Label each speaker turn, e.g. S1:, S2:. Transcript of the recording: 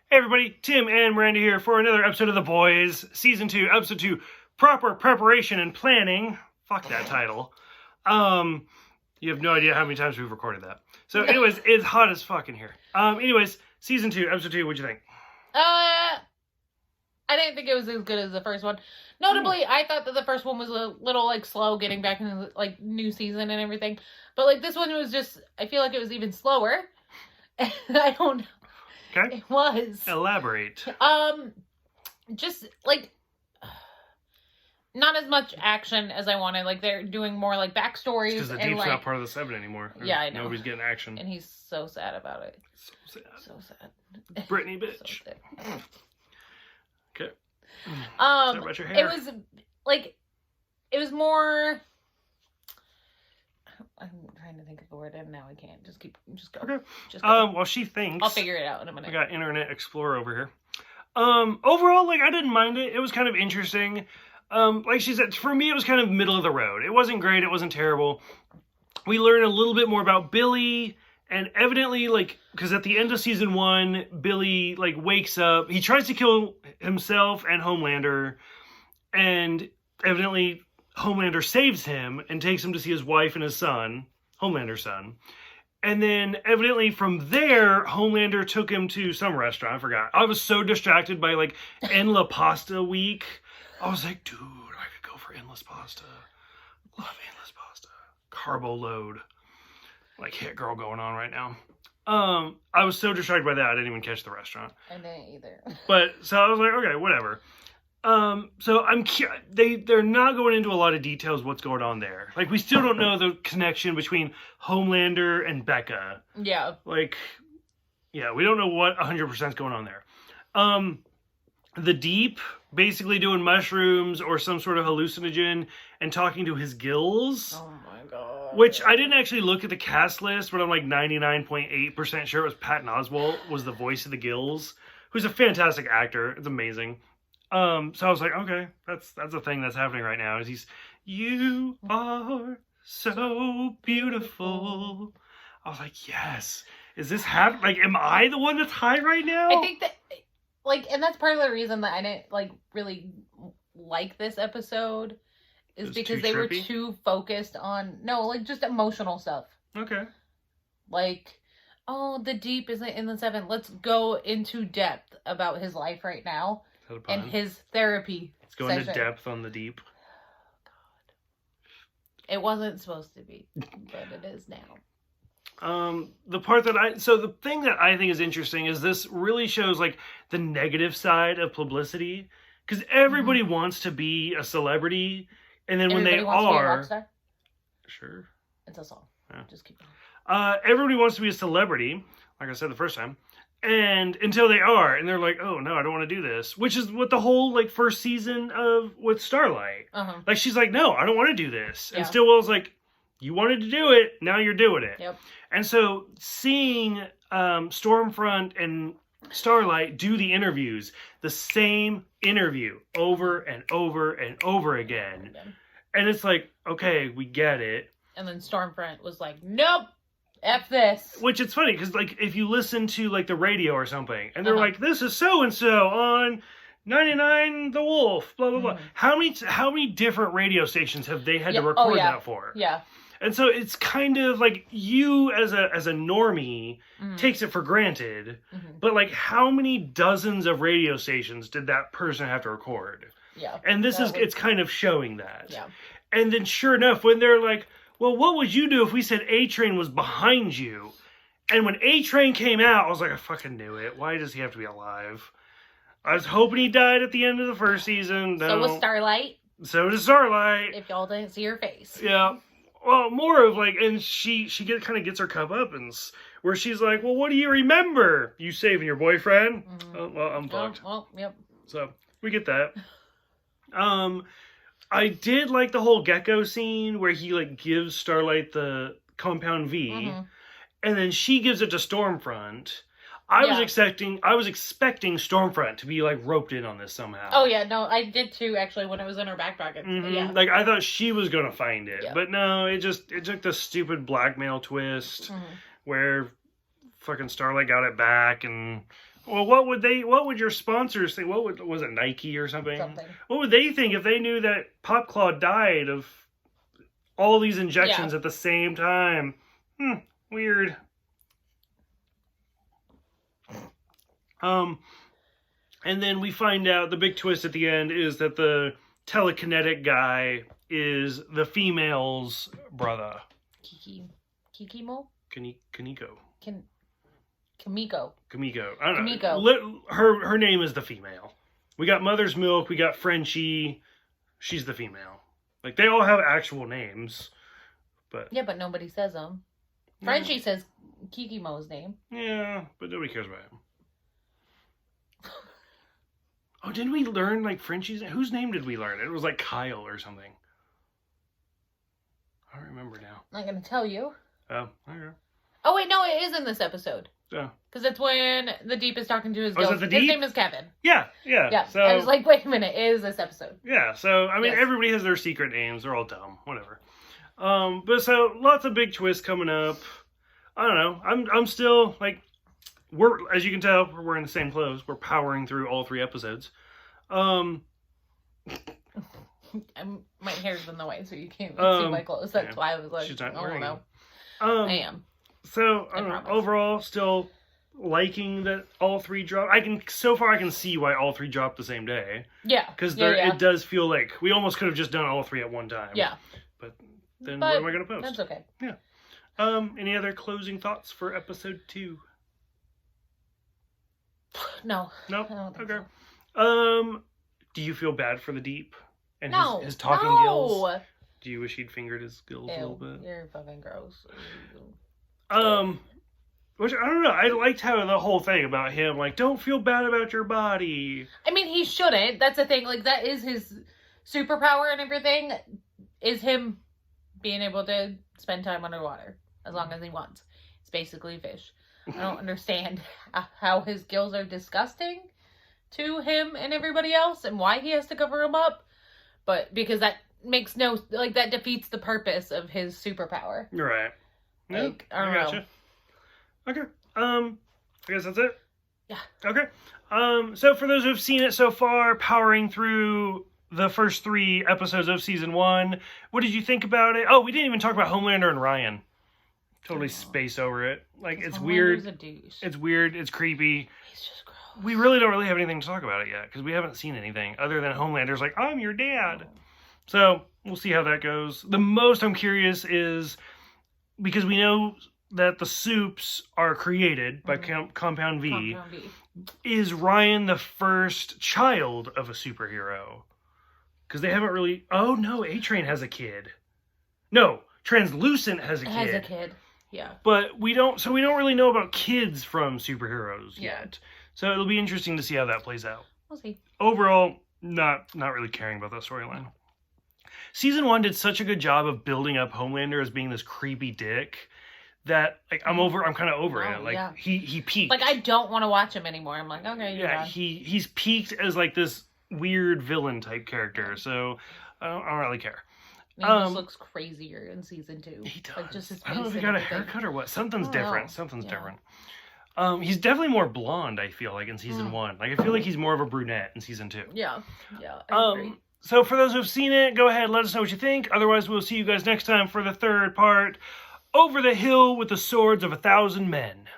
S1: Hey everybody, Tim and Miranda here for another episode of The Boys, Season 2, Episode 2, Proper Preparation and Planning. Fuck that title. You have no idea how many times we've recorded that. So anyways, it's hot as fuck in here. Anyways, Season 2, Episode 2, what'd you think?
S2: I didn't think it was as good as the first one. Notably, I thought that the first one was a little, slow getting back into, new season and everything. But, this one was just, I feel like it was even slower. I don't know.
S1: Okay.
S2: It was.
S1: Elaborate.
S2: Just, not as much action as I wanted. They're doing more, backstories.
S1: Because the Deep's not part of the 7 anymore.
S2: Yeah, I know.
S1: Nobody's getting action.
S2: And he's so sad about it.
S1: So sad.
S2: So sad.
S1: Brittany, bitch.
S2: So
S1: Okay.
S2: Sorry
S1: about your hair.
S2: It was more... I'm trying to think of the word and now I can't. Just go. Okay. Just go.
S1: Well, she thinks...
S2: I'll figure it out in a minute.
S1: I got Internet Explorer over here. Overall, I didn't mind it. It was kind of interesting. Like she said, for me, it was kind of middle of the road. It wasn't great. It wasn't terrible. We learned a little bit more about Billy, and evidently, because at the end of season 1, Billy, wakes up. He tries to kill himself and Homelander, and evidently Homelander saves him and takes him to see his wife and his son, Homelander's son. And then, evidently, from there, Homelander took him to some restaurant. I forgot. I was so distracted by, Endless Pasta Week. I was like, dude, I could go for endless pasta. Love endless pasta. Carbo load. Hit girl going on right now. I was so distracted by that, I didn't even catch the restaurant.
S2: I didn't either.
S1: So I was like, okay, whatever. So they're not going into a lot of details what's going on there. We still don't know the connection between Homelander and Becca.
S2: Yeah.
S1: Yeah, we don't know what 100% is going on there. The Deep basically doing mushrooms or some sort of hallucinogen and talking to his gills.
S2: Oh my god.
S1: Which I didn't actually look at the cast list, but I'm 99.8% sure it was Patton Oswalt was the voice of the gills, who's a fantastic actor. It's amazing. So I was like, okay, that's a thing that's happening right now. Is you are so beautiful. I was like, yes. Is this happening? Am I the one that's high right now?
S2: I think that, and that's part of the reason that I didn't, really like this episode, is because they were too focused on, just emotional stuff.
S1: Okay.
S2: The Deep isn't in the 7. Let's go into depth about his life right now. And his therapy
S1: Let's go into depth on the Deep.
S2: Oh, God. It wasn't supposed to be, but it is now.
S1: The thing that I think is interesting is this really shows the negative side of publicity, because everybody wants to be a celebrity, and then
S2: everybody
S1: when they
S2: wants to be a rock
S1: are,
S2: star?
S1: Sure,
S2: it's a song.
S1: Yeah.
S2: Just keep going.
S1: Everybody wants to be a celebrity, like I said the first time, and until they are, and they're like, oh no, I don't want to do this, which is what the whole first season with Starlight. She's like, no, I don't want to do this, and Stillwell's like, you wanted to do it, now you're doing it.
S2: Yep.
S1: And so seeing Stormfront and Starlight do the interviews, the same interview over and over and over again. And it's like, okay, we get it.
S2: And then Stormfront was like, nope, F this.
S1: Which it's funny, because if you listen to the radio or something, and they're like, this is so-and-so on 99 The Wolf, blah, blah, blah. How many different radio stations have they had to record that for?
S2: Yeah.
S1: And so it's kind of you as a normie takes it for granted, but how many dozens of radio stations did that person have to record?
S2: Yeah.
S1: And it's kind of showing that.
S2: Yeah.
S1: And then sure enough, when they're like, well, what would you do if we said A-Train was behind you? And when A-Train came out, I was like, I fucking knew it. Why does he have to be alive? I was hoping he died at the end of the first season. No.
S2: So was Starlight.
S1: So did Starlight.
S2: If y'all didn't see her face.
S1: Yeah. Well, more of and she kind of gets her comeuppance, where she's like, well, what do you remember? You saving your boyfriend? Oh, well, I'm fucked.
S2: Well, yep.
S1: So, we get that. I did like the whole Gecko scene where he gives Starlight the Compound V, and then she gives it to Stormfront. I was expecting Stormfront to be roped in on this somehow.
S2: Oh yeah, no, I did too actually when it was in her back pocket. Yeah.
S1: I thought she was gonna find it, but no, it took the stupid blackmail twist where fucking Starlight got it back and Well, what would your sponsors think? Was it Nike or something? What would they think if they knew that Popclaw died of all these injections at the same time? Weird. And then we find out the big twist at the end is that the telekinetic guy is the female's brother.
S2: Kikimo?
S1: Kaneko.
S2: Kamiko.
S1: I don't know. Her name is the female. We got Mother's Milk. We got Frenchie. She's the female. Like, they all have actual names. But
S2: yeah, but nobody says them. Frenchie says Kikimo's name.
S1: Yeah, but nobody cares about him. Oh, didn't we learn, like, Frenchie's... Whose name did we learn? It was, like, Kyle or something. I don't remember now.
S2: I'm going to tell you.
S1: Oh, okay.
S2: Oh, wait, no, it is in this episode.
S1: Yeah.
S2: Because it's when the Deep is talking to his ghost.
S1: Is it the Deep?
S2: His name is Kevin.
S1: Yeah.
S2: So, I was like, wait a minute, it is this episode.
S1: Yeah, so, I mean, everybody has their secret names. They're all dumb. Whatever. But so, lots of big twists coming up. I don't know. I'm still, like... as you can tell, we're wearing the same clothes. We're powering through all 3 episodes. My
S2: hair's in the way, so you can't see my clothes. That's why I was like,
S1: she's not
S2: oh
S1: wearing
S2: no.
S1: I
S2: am.
S1: So, I don't know. Overall, still liking that all 3 drop. So far I can see why all 3 dropped the same day.
S2: Yeah.
S1: Because it does feel like we almost could have just done all 3 at one time.
S2: Yeah.
S1: But then what am I going to post?
S2: That's okay.
S1: Yeah. Any other closing thoughts for episode 2?
S2: No.
S1: No?
S2: I don't think
S1: okay.
S2: So.
S1: Do you feel bad for the Deep? And his talking gills? Do you wish he'd fingered his gills a little bit?
S2: You're fucking gross.
S1: Which, I don't know, I liked how the whole thing about him, like, don't feel bad about your body.
S2: I mean, he shouldn't. That's the thing. Like, that is his superpower and everything, is him being able to spend time underwater as long as he wants. It's basically fish. I don't understand how his gills are disgusting to him and everybody else and why he has to cover them up. But because that makes that defeats the purpose of his superpower.
S1: Right.
S2: Like, I don't know.
S1: Okay. I guess that's it?
S2: Yeah.
S1: Okay. So for those who've seen it so far, powering through the first 3 episodes of season 1, what did you think about it? Oh, we didn't even talk about Homelander and Ryan. Totally space over it. Like, it's weird.
S2: A douche.
S1: It's weird. It's creepy.
S2: He's just gross.
S1: We really don't have anything to talk about it yet, because we haven't seen anything other than Homelander's like, I'm your dad. Oh. So, we'll see how that goes. The most I'm curious is, because we know that the soups are created by Compound V. Is Ryan the first child of a superhero? Because they haven't really... Oh, no, A-Train has a kid. No, Translucent has a kid.
S2: Has a kid, yeah.
S1: But we don't really know about kids from superheroes yet. So it'll be interesting to see how that plays out.
S2: We'll see.
S1: Overall, not really caring about that storyline. Season 1 did such a good job of building up Homelander as being this creepy dick that, like, I'm kind of over it. Like, he peaked.
S2: Like, I don't want to watch him anymore. I'm like, okay, you're done.
S1: He's peaked as, like, this weird villain type character, so I don't really care.
S2: He just looks crazier in season 2.
S1: He does.
S2: Like, just his
S1: I don't know if he got a haircut or what. Something's different. Something's different. He's definitely more blonde, I feel like, in season 1. Like, I feel like he's more of a brunette in season 2.
S2: Yeah, I agree.
S1: So for those who've seen it, go ahead, let us know what you think. Otherwise, we'll see you guys next time for the 3rd part, Over the Hill with the Swords of 1,000 Men.